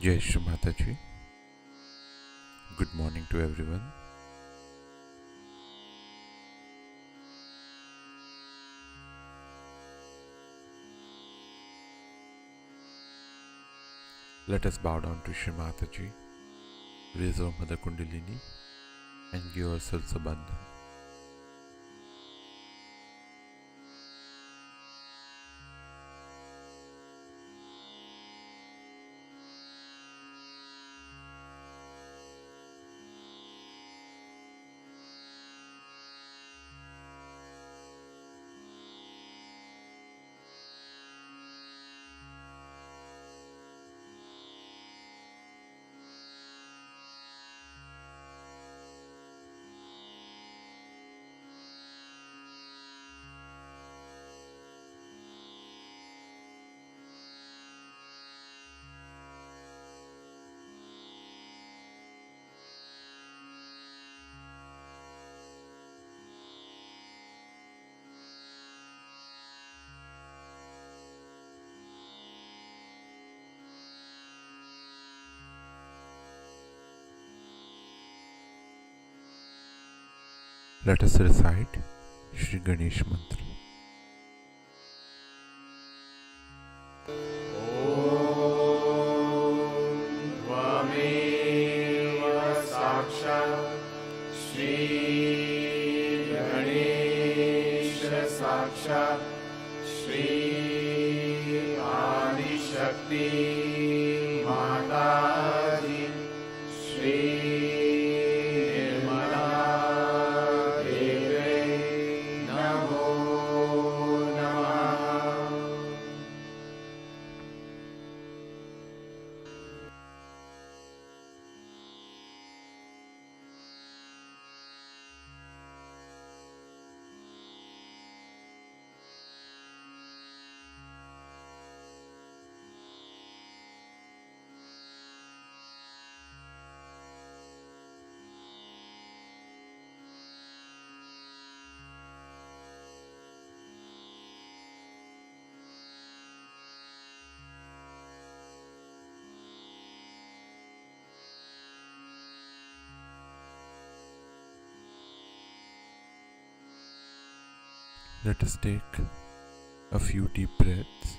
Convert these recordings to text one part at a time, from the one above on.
Jai Shri Mataji. Good morning to everyone. Let us bow down to Shri Mataji, raise our Mother Kundalini, and give ourselves a bandhan. Let us recite Shri Ganesh Mantra. त्वमेव साक्षात् श्री गणेश साक्षात् श्री आदिशक्ति माताजी श्री निर्मला देवे नमो नमः। Let us take a few deep breaths.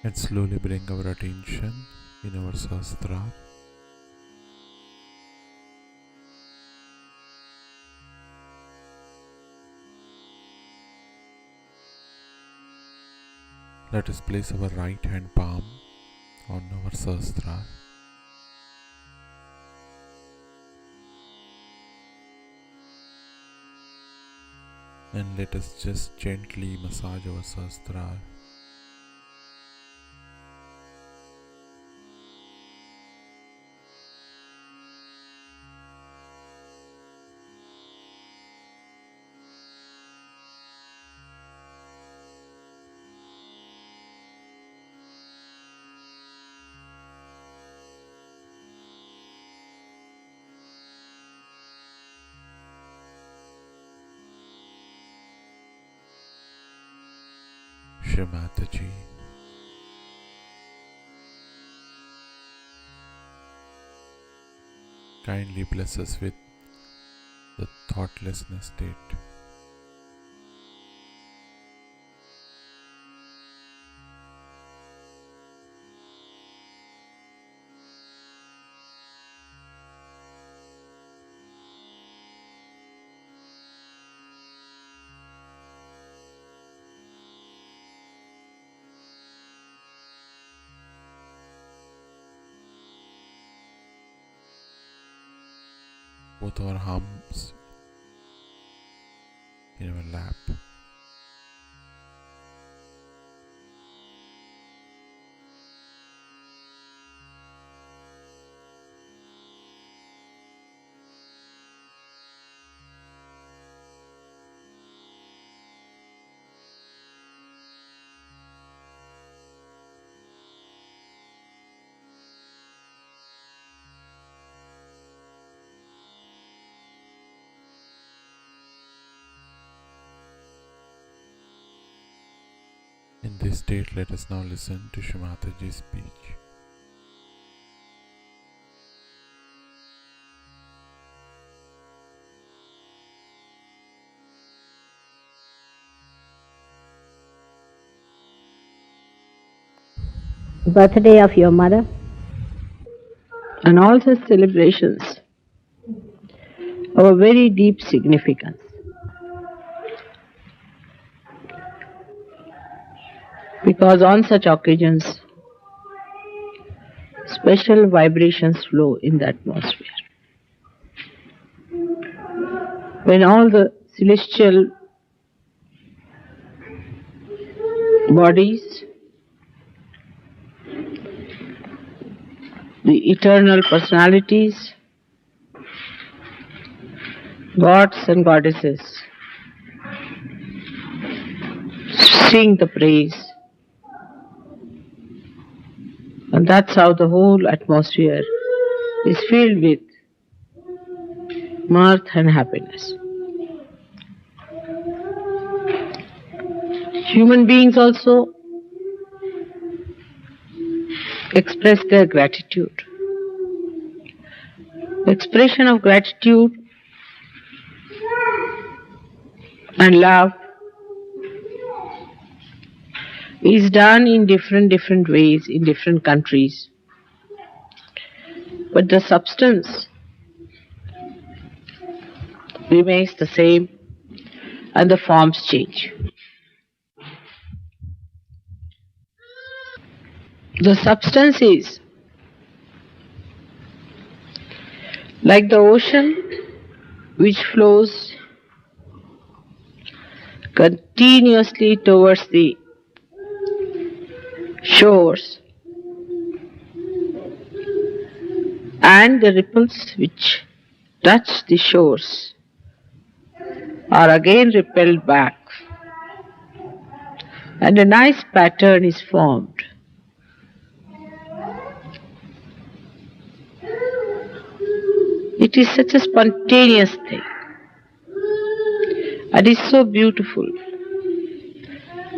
And slowly bring our attention in our Sahasrara. Let us place our right hand palm on our Sahasrara. And let us just gently massage our Sahasrara. Shri Mataji. Kindly bless us with the thoughtlessness state. both our arms in our lap. In this state, let us now listen to Shri Mataji's speech. Birthday of your mother and all such celebrations have a very deep significance. Because on such occasions, special vibrations flow in the atmosphere. When all the celestial bodies, the eternal personalities, gods and goddesses sing the praise. And that's how the whole atmosphere is filled with mirth and happiness. Human beings also express their gratitude. Expression of gratitude and love is done in different ways in different countries. But the substance remains the same and the forms change. The substance is like the ocean which flows continuously towards the shores, and the ripples which touch the shores are again repelled back, and a nice pattern is formed. It is such a spontaneous thing, and is so beautiful.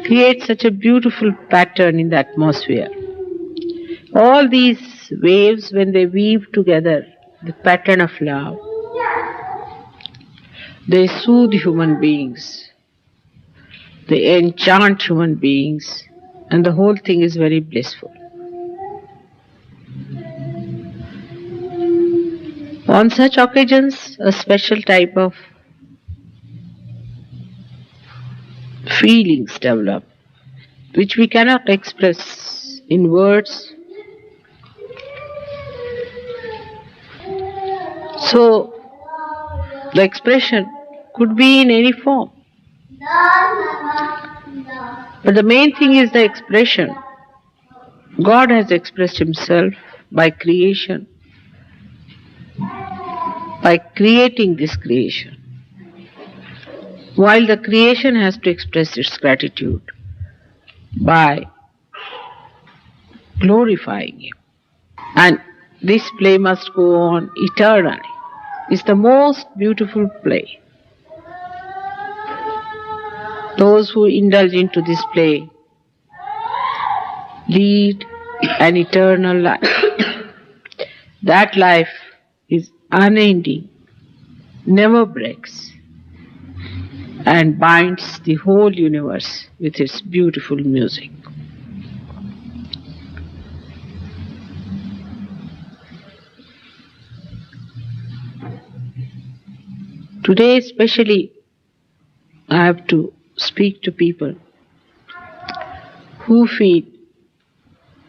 Creates such a beautiful pattern in the atmosphere. All these waves, when they weave together the pattern of love, they soothe human beings, they enchant human beings, and the whole thing is very blissful. On such occasions, a special type of feelings develop, which we cannot express in words. So, the expression could be in any form. But the main thing is the expression. God has expressed Himself by creation, by creating this creation. While the creation has to express its gratitude by glorifying Him. And this play must go on eternally. It's the most beautiful play. Those who indulge into this play lead an eternal life. That life is unending, never breaks, and binds the whole universe with its beautiful music. Today especially, I have to speak to people who feel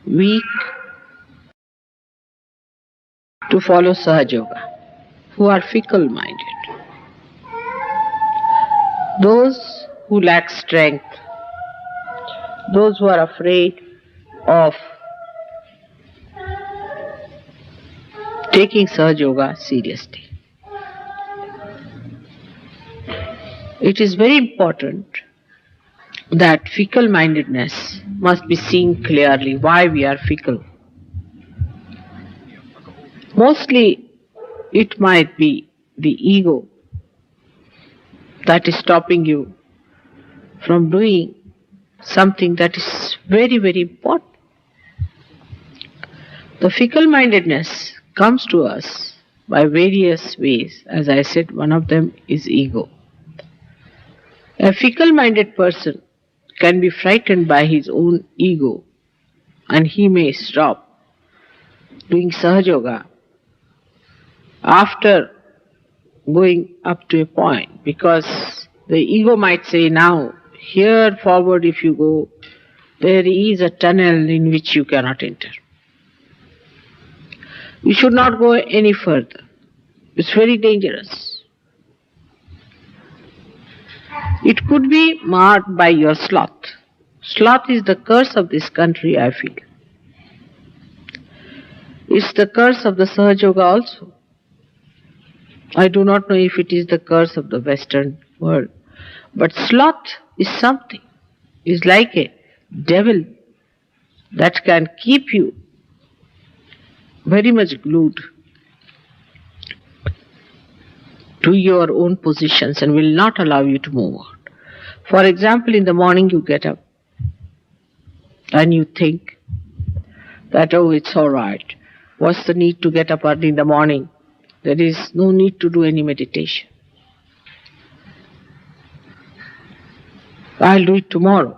weak to follow Sahaja Yoga, who are fickle-minded, those who lack strength, those who are afraid of taking Sahaja Yoga seriously. It is very important that fickle-mindedness must be seen clearly, why we are fickle. Mostly it might be the ego that is stopping you from doing something that is very, very important. The fickle-mindedness comes to us by various ways. As I said, one of them is ego. A fickle-minded person can be frightened by his own ego and he may stop doing Sahaja Yoga after going up to a point, because the ego might say, now here forward if you go, there is a tunnel in which you cannot enter. You should not go any further. It's very dangerous. It could be marked by your sloth. Sloth is the curse of this country, I feel. It's the curse of the Sahaja Yoga also. I do not know if it is the curse of the Western world. But sloth is something, is like a devil that can keep you very much glued to your own positions and will not allow you to move on. For example, in the morning you get up and you think that, oh, it's all right. What's the need to get up early in the morning? There is no need to do any meditation. I'll do it tomorrow.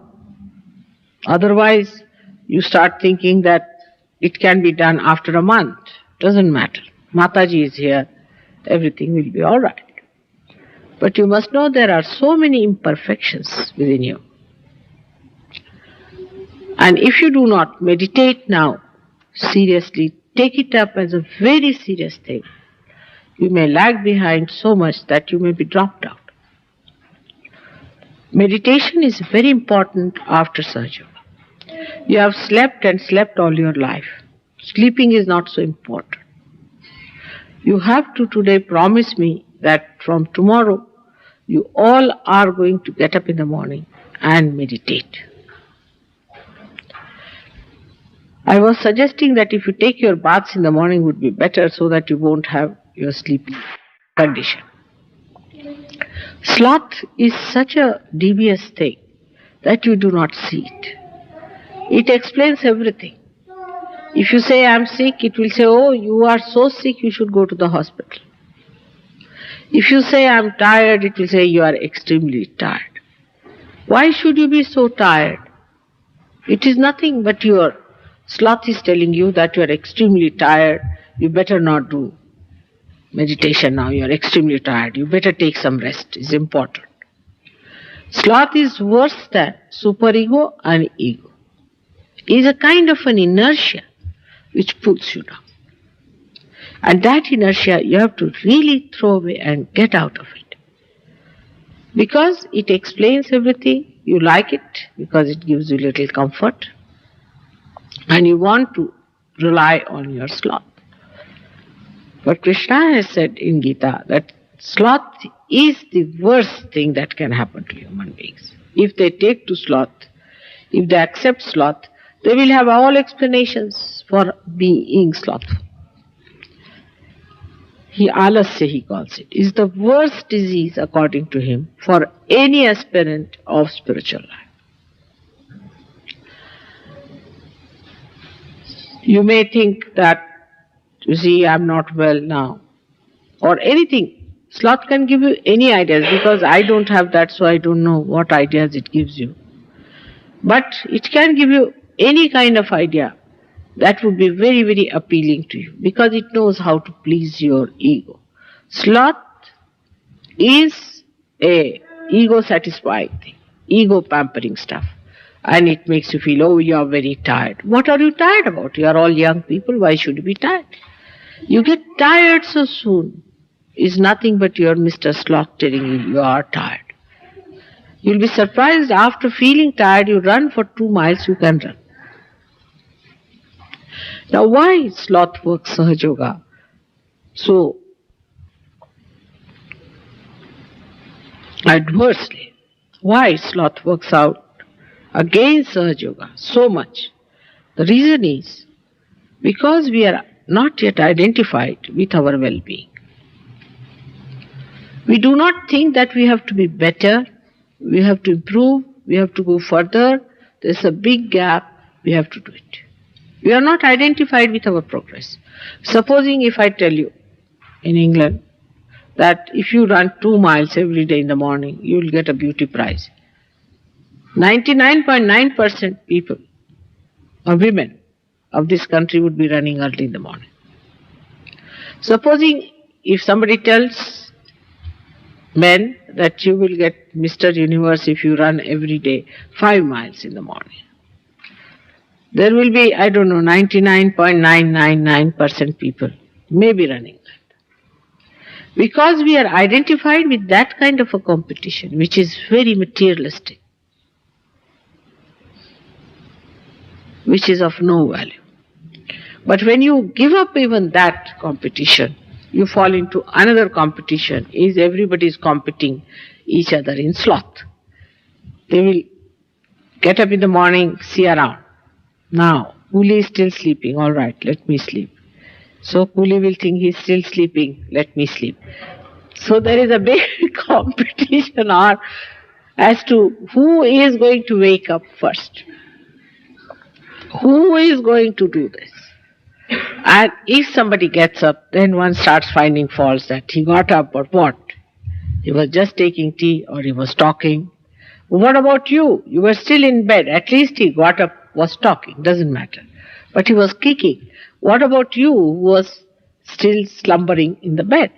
Otherwise, you start thinking that it can be done after a month. Doesn't matter. Mataji is here. Everything will be all right. But you must know there are so many imperfections within you. And if you do not meditate now, seriously, take it up as a very serious thing, you may lag behind so much that you may be dropped out. Meditation is very important after Sahaja Yoga. You have slept and slept all your life. Sleeping is not so important. You have to today promise me that from tomorrow you all are going to get up in the morning and meditate. I was suggesting that if you take your baths in the morning would be better so that you won't have your sleeping condition. Sloth is such a devious thing that you do not see it. It explains everything. If you say, I am sick, it will say, oh, you are so sick, you should go to the hospital. If you say, I am tired, it will say, you are extremely tired. Why should you be so tired? It is nothing but your sloth is telling you that you are extremely tired, you better not do meditation now, you are extremely tired, you better take some rest, it's important. Sloth is worse than superego and ego. It is a kind of an inertia which pulls you down. And that inertia you have to really throw away and get out of it. Because it explains everything, you like it because it gives you little comfort and you want to rely on your sloth. But Krishna has said in Gita that sloth is the worst thing that can happen to human beings. If they take to sloth, if they accept sloth, they will have all explanations for being slothful. Alasya, he calls it, is the worst disease according to him for any aspirant of spiritual life. You may think that, you see, I am not well now, or anything. Sloth can give you any ideas because I don't have that, so I don't know what ideas it gives you. But it can give you any kind of idea that would be very, very appealing to you because it knows how to please your ego. Sloth is a ego-satisfying thing, ego-pampering stuff. And it makes you feel, oh, you are very tired. What are you tired about? You are all young people, why should you be tired? You get tired so soon. is nothing but your Mr. Sloth telling you are tired. You'll be surprised, after feeling tired, you run for 2 miles, you can run. Now why sloth works Sahaja Yoga so adversely? Why sloth works out against Sahaja Yoga so much? The reason is because we are not yet identified with our well-being. We do not think that we have to be better, we have to improve, we have to go further. There's a big gap, we have to do it. We are not identified with our progress. Supposing if I tell you in England that if you run 2 miles every day in the morning, you will get a beauty prize. 99.9% people or women of this country would be running early in the morning. Supposing if somebody tells men that you will get Mr. Universe if you run every day 5 miles in the morning, there will be, 99.999% people may be running that. Because we are identified with that kind of a competition, which is very materialistic, which is of no value. But when you give up even that competition, you fall into another competition, is everybody is competing each other in sloth. They will get up in the morning, see around. Now, Coolie is still sleeping, all right, let me sleep. So Coolie will think he's still sleeping, let me sleep. So there is a big competition as to who is going to wake up first. Who is going to do this? And if somebody gets up, then one starts finding faults that he got up or what. He was just taking tea or he was talking. What about you? You were still in bed. At least he got up, was talking, doesn't matter. But he was kicking. What about you who was still slumbering in the bed?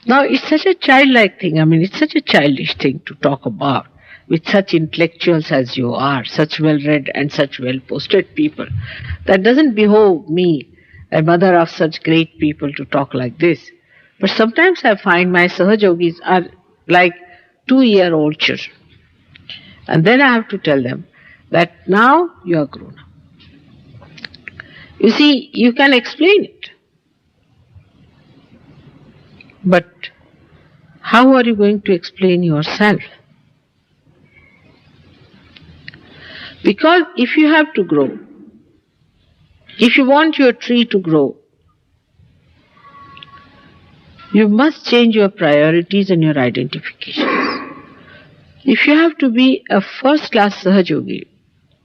Now it's such a childlike thing. It's such a childish thing to talk about with such intellectuals as you are, such well-read and such well-posted people. That doesn't behove me, a mother of such great people, to talk like this. But sometimes I find my Sahajogis are like 2-year-old children. And then I have to tell them that now you are grown up. You see, you can explain it. But how are you going to explain yourself? Because if you have to grow, if you want your tree to grow, you must change your priorities and your identifications. If you have to be a first-class Sahajogi,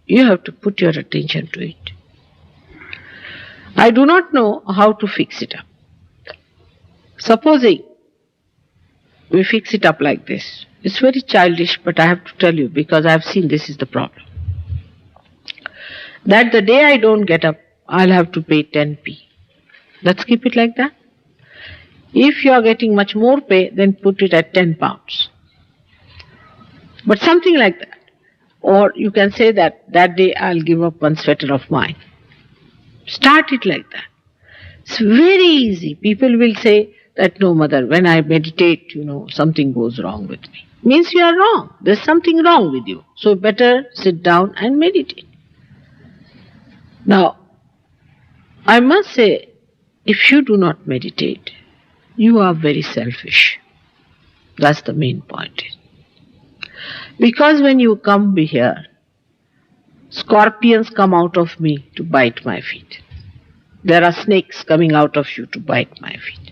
you have to put your attention to it. I do not know how to fix it up. Supposing we fix it up like this. It's very childish, but I have to tell you because I have seen this is the problem. That the day I don't get up, I'll have to pay 10p. Let's keep it like that. If you are getting much more pay, then put it at 10 pounds. But something like that. Or you can say that day I'll give up one sweater of mine. Start it like that. It's very easy. People will say that, no, mother, when I meditate, something goes wrong with me. Means you are wrong. There's something wrong with you. So better sit down and meditate. Now, I must say, if you do not meditate, you are very selfish. That's the main point. Because when you come here, scorpions come out of me to bite my feet. There are snakes coming out of you to bite my feet.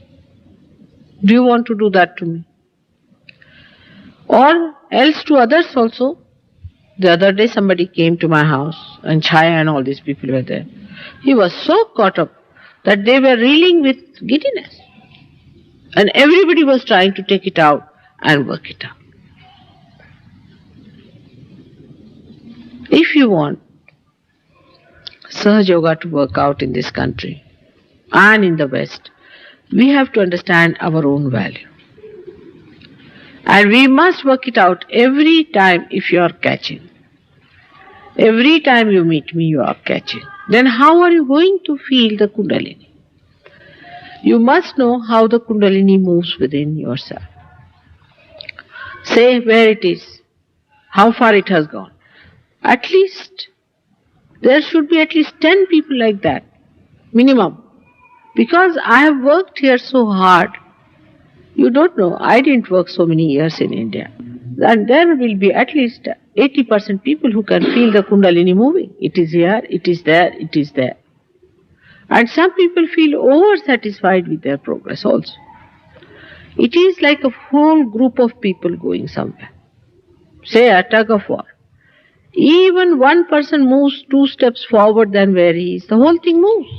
Do you want to do that to me? Or else to others also. The other day somebody came to my house and Chaya and all these people were there. He was so caught up that they were reeling with giddiness. And everybody was trying to take it out and work it out. If you want Sahaja Yoga to work out in this country and in the West, we have to understand our own value. And we must work it out every time if you are catching. Every time you meet me, you are catching. Then how are you going to feel the Kundalini? You must know how the Kundalini moves within yourself. Say where it is, how far it has gone. At least, there should be at least 10 people like that, minimum. Because I have worked here so hard. You don't know, I didn't work so many years in India. And there will be at least 80% people who can feel the Kundalini moving. It is here, it is there, it is there. And some people feel over-satisfied with their progress also. It is like a whole group of people going somewhere. Say a tug of war. Even one person moves 2 steps forward than where he is, the whole thing moves.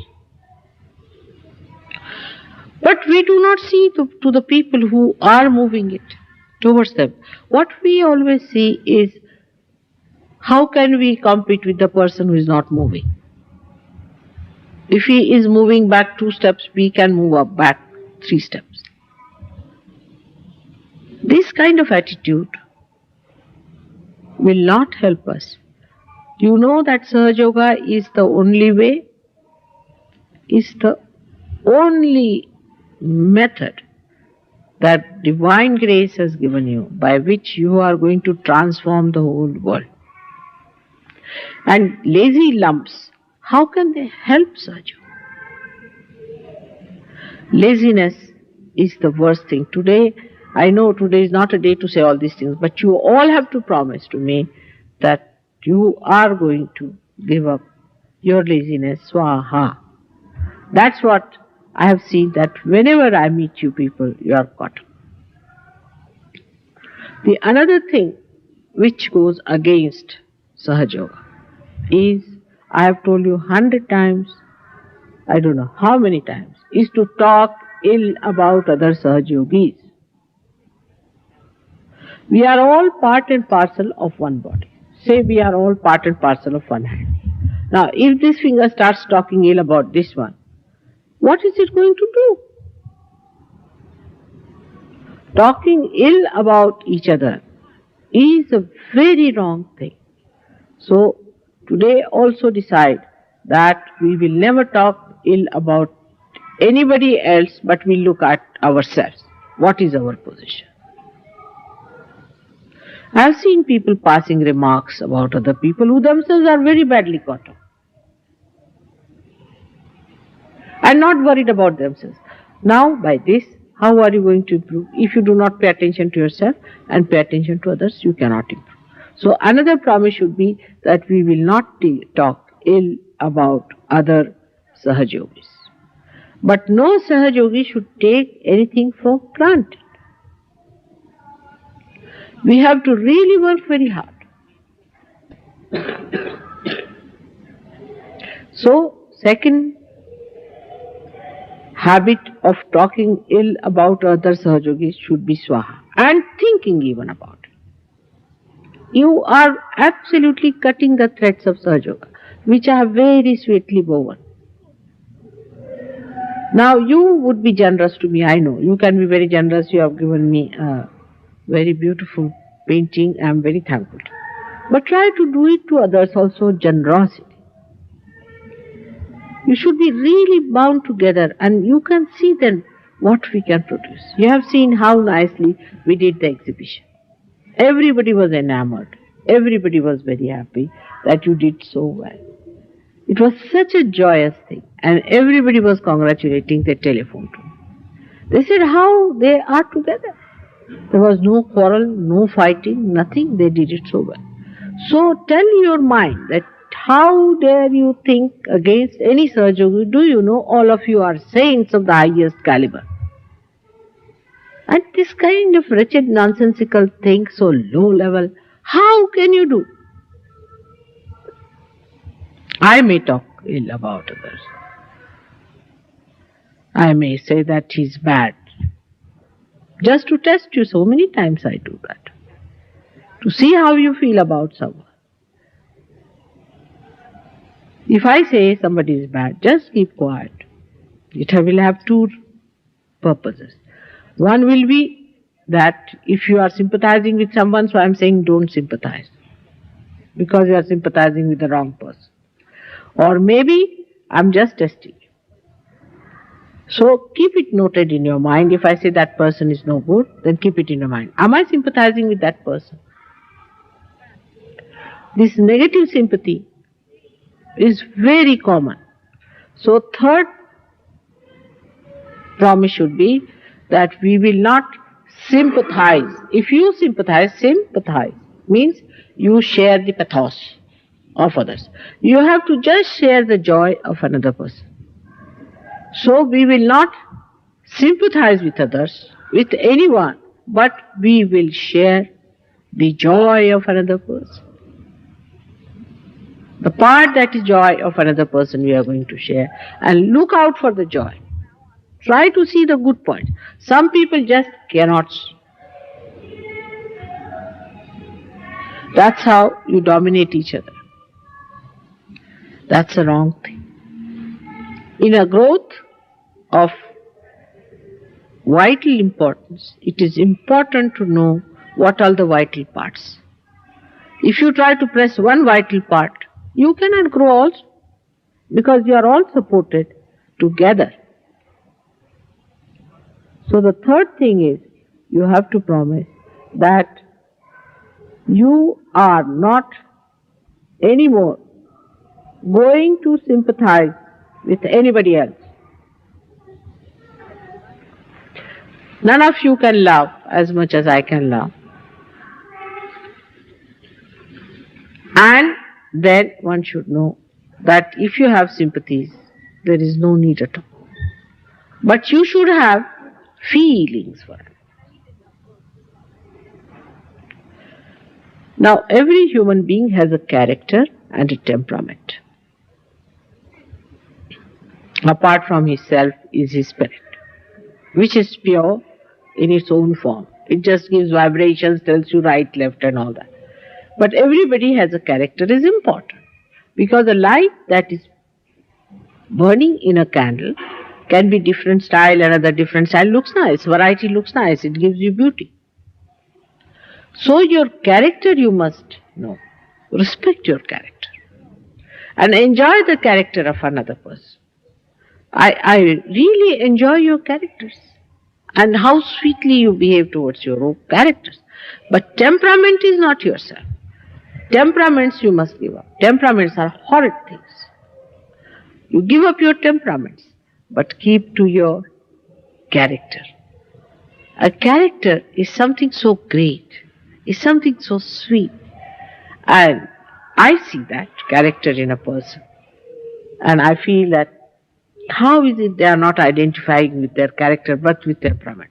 But we do not see to the people who are moving it towards them. What we always see is, how can we compete with the person who is not moving? If he is moving back 2 steps, we can move up back 3 steps. This kind of attitude will not help us. You know that Sahaja Yoga is the only way, is the only method that divine grace has given you, by which you are going to transform the whole world. And lazy lumps, how can they help Sahaja Yoga? Laziness is the worst thing. Today, I know today is not a day to say all these things, but you all have to promise to me that you are going to give up your laziness, swaha. That's what I have seen, that whenever I meet you people, you are caught. The another thing which goes against Sahaja Yoga is, I have told you 100 times, I don't know how many times, is to talk ill about other Sahaja Yogis. We are all part and parcel of one body. Say we are all part and parcel of one hand. Now, if this finger starts talking ill about this one, what is it going to do? Talking ill about each other is a very wrong thing. So, today also decide that we will never talk ill about anybody else, but we look at ourselves. What is our position? I have seen people passing remarks about other people who themselves are very badly caught up and not worried about themselves. Now, by this, how are you going to improve? If you do not pay attention to yourself and pay attention to others, you cannot improve. So, another promise should be that we will not talk ill about other Sahaja Yogis. But no Sahaja Yogi should take anything for granted. We have to really work very hard. So, second habit of talking ill about other Sahaja Yogis should be swaha, and thinking even about it. You are absolutely cutting the threads of Sahaja Yoga, which are very sweetly woven. Now, you would be generous to me, I know. You can be very generous. You have given me a very beautiful painting. I am very thankful. But try to do it to others also, generosity. You should be really bound together, and you can see then what we can produce. You have seen how nicely we did the exhibition. Everybody was enamored. Everybody was very happy that you did so well. It was such a joyous thing, and everybody was congratulating. They telephoned to me. They said how they are together. There was no quarrel, no fighting, nothing. They did it so well. So tell your mind that how dare you think against any Sahaja Yogi? Do you know all of you are saints of the highest caliber? And this kind of wretched nonsensical thing, so low level, how can you do? I may talk ill about others. I may say that he's bad. Just to test you, so many times I do that. To see how you feel about someone. If I say somebody is bad, just keep quiet. It will have 2 purposes. One will be that if you are sympathizing with someone, so I am saying don't sympathize, because you are sympathizing with the wrong person. Or maybe I am just testing you. So keep it noted in your mind. If I say that person is no good, then keep it in your mind. Am I sympathizing with that person? This negative sympathy is very common. So third promise should be that we will not sympathize. If you sympathize means you share the pathos of others. You have to just share the joy of another person. So we will not sympathize with others, with anyone, but we will share the joy of another person. The part that is joy of another person we are going to share, and look out for the joy. Try to see the good point. Some people just cannot. That's how you dominate each other. That's a wrong thing. In a growth of vital importance, it is important to know what are the vital parts. If you try to press one vital part, you cannot grow also, because you are all supported together. So the third thing is, you have to promise that you are not anymore going to sympathize with anybody else. None of you can love as much as I can love. And then one should know that if you have sympathies, there is no need at all. But you should have feelings for it. Now, every human being has a character and a temperament. Apart from his self is his spirit, which is pure in its own form. It just gives vibrations, tells you right, left and all that. But everybody has a character is important, because the light that is burning in a candle can be different style, another different style looks nice, variety looks nice, it gives you beauty. So your character you must know. Respect your character and enjoy the character of another person. I really enjoy your characters and how sweetly you behave towards your own characters. But temperament is not yourself. Temperaments you must give up. Temperaments are horrid things. You give up your temperaments, but keep to your character. A character is something so great, is something so sweet. And I see that character in a person. And I feel that how is it they are not identifying with their character but with temperament?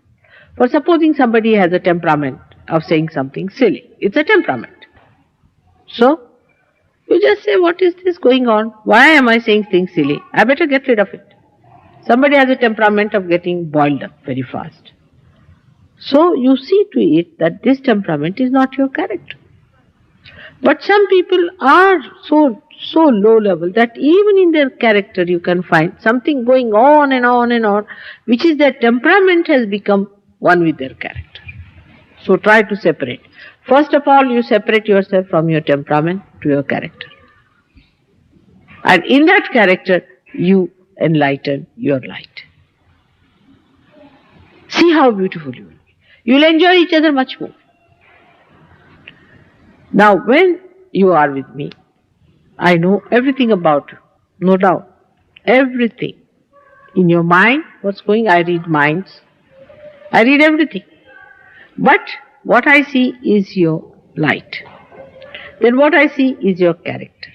For supposing somebody has a temperament of saying something silly. It's a temperament. So, you just say, what is this going on? Why am I saying things silly? I better get rid of it. Somebody has a temperament of getting boiled up very fast. So, you see to it that this temperament is not your character. But some people are so low level that even in their character you can find something going on and on and on, which is their temperament has become one with their character. So try to separate. First of all, you separate yourself from your temperament to your character. And in that character, you enlighten your light. See how beautiful you will be. You will enjoy each other much more. Now, when you are with me, I know everything about you, no doubt. Everything. In your mind, what's going, I read minds. I read everything. But what I see is your light. Then what I see is your character.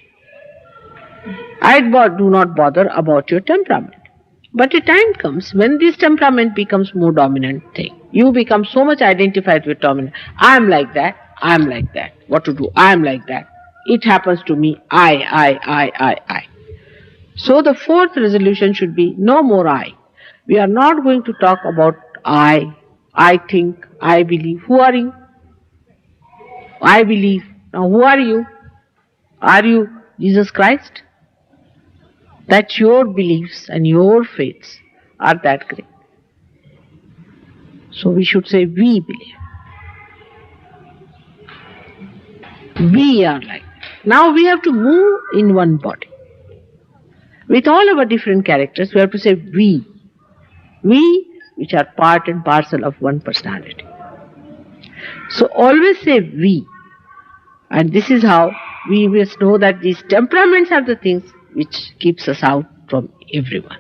I do not bother about your temperament. But a time comes when this temperament becomes more dominant thing. You become so much identified with dominant. I am like that. I am like that. What to do? I am like that. It happens to me. I. So the fourth resolution should be no more I. We are not going to talk about I think, I believe. Who are you? I believe. Now who are you? Are you Jesus Christ? That your beliefs and your faiths are that great. So we should say we believe. We are like that. Now we have to move in one body. With all our different characters, we have to say we. We, which are part and parcel of one personality. So always say we. And this is how we must know that these temperaments are the things which keeps us out from everyone.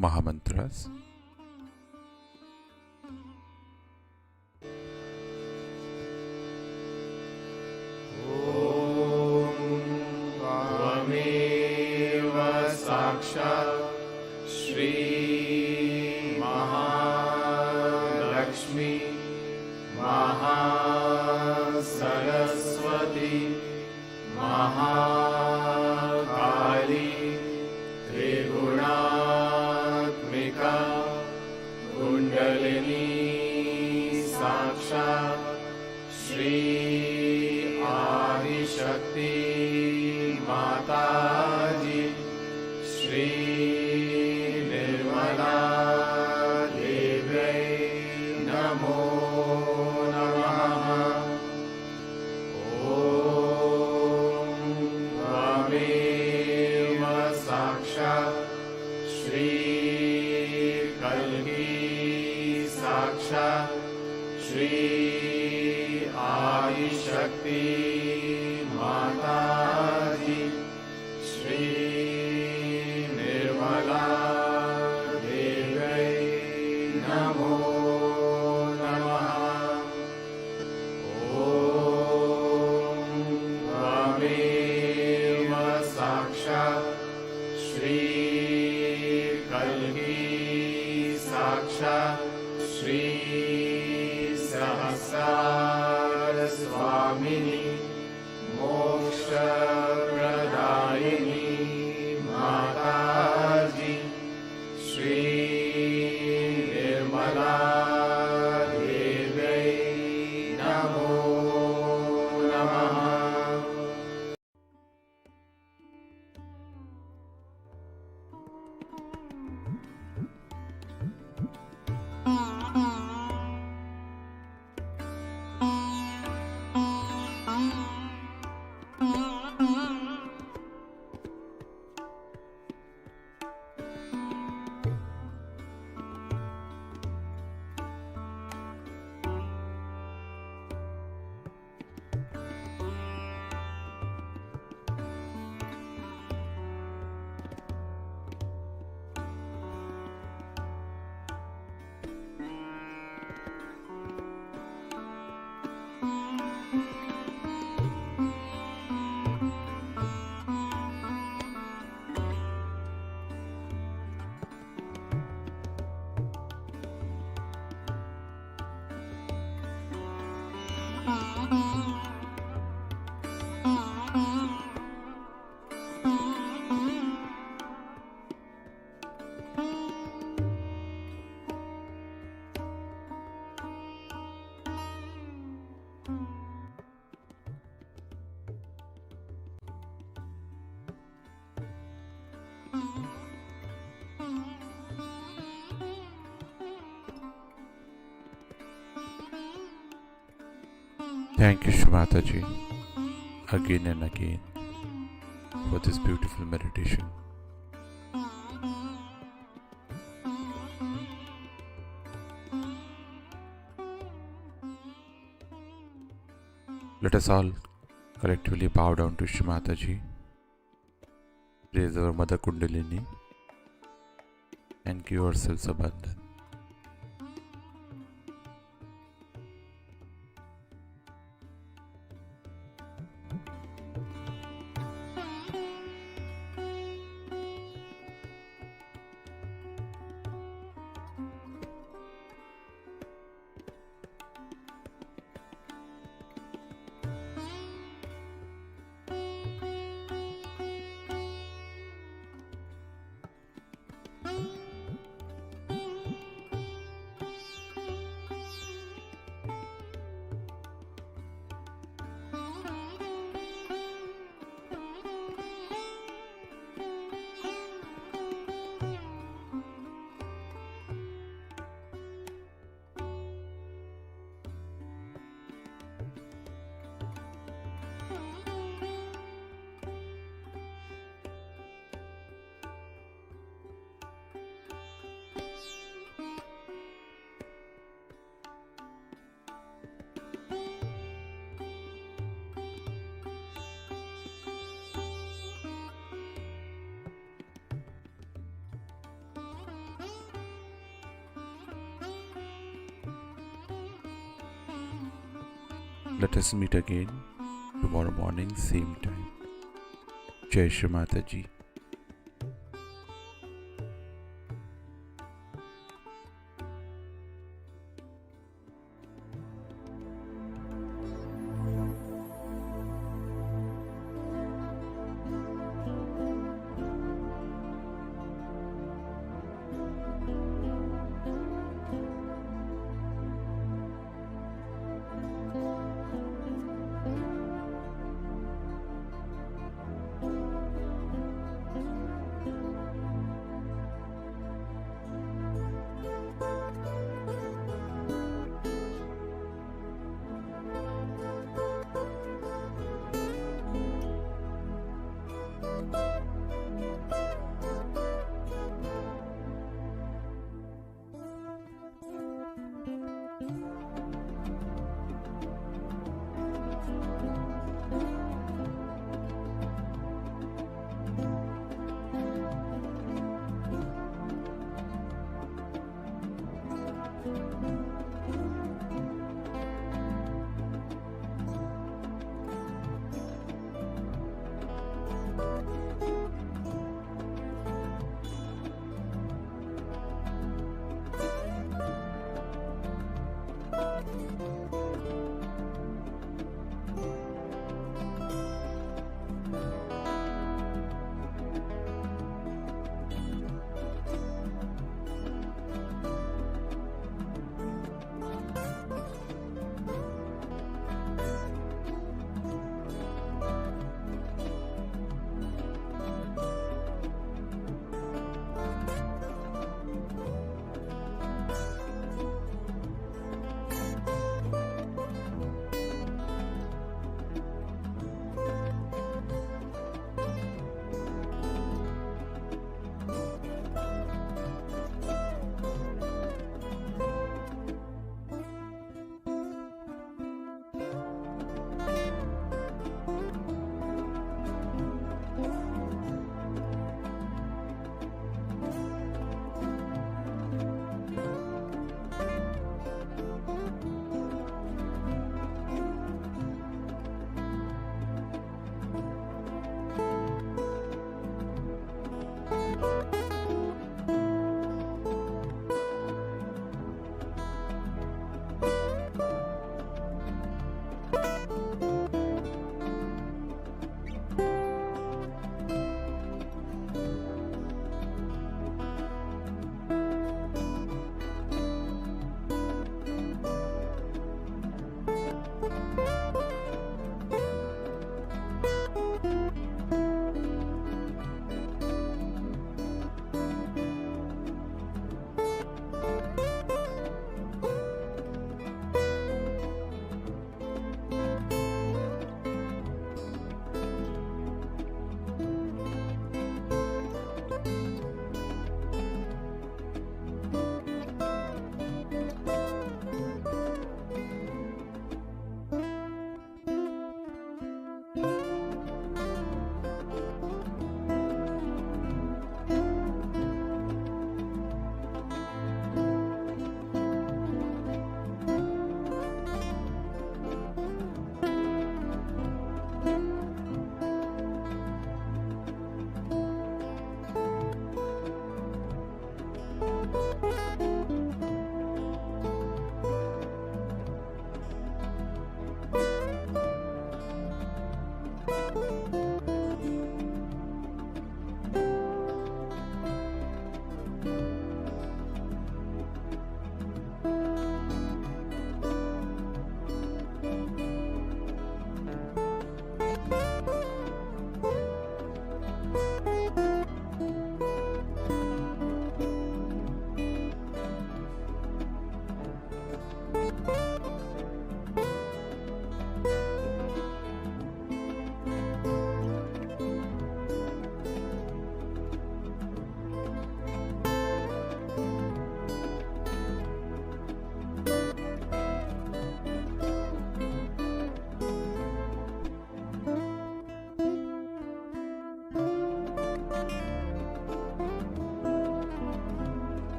Mahamantras. त्वमेव साक्षात् श्री महालक्ष्मी महासरस्वती महाकाली त्रिगुणात्मिका कुण्डलिनी साक्षात् श्री आदिशक्ति माताजी श्री निर्मला देव्यै नमो नमः। Shakti Mataji, Shri Nirmala Devi Namo Namaha. Om Tvameva Sakshat Shri Kalki Sakshat Shri Sahasar Swamini Moksha Pradayini Mataji, Shri Nirmala Devi Namo Namaha. Thank you, Shmataji, again and again for this beautiful meditation. Let us all collectively bow down to Shmataji, raise our Mother Kundalini, and give ourselves a bandhan. Let us meet again tomorrow morning, same time. Jai Shri Mataji.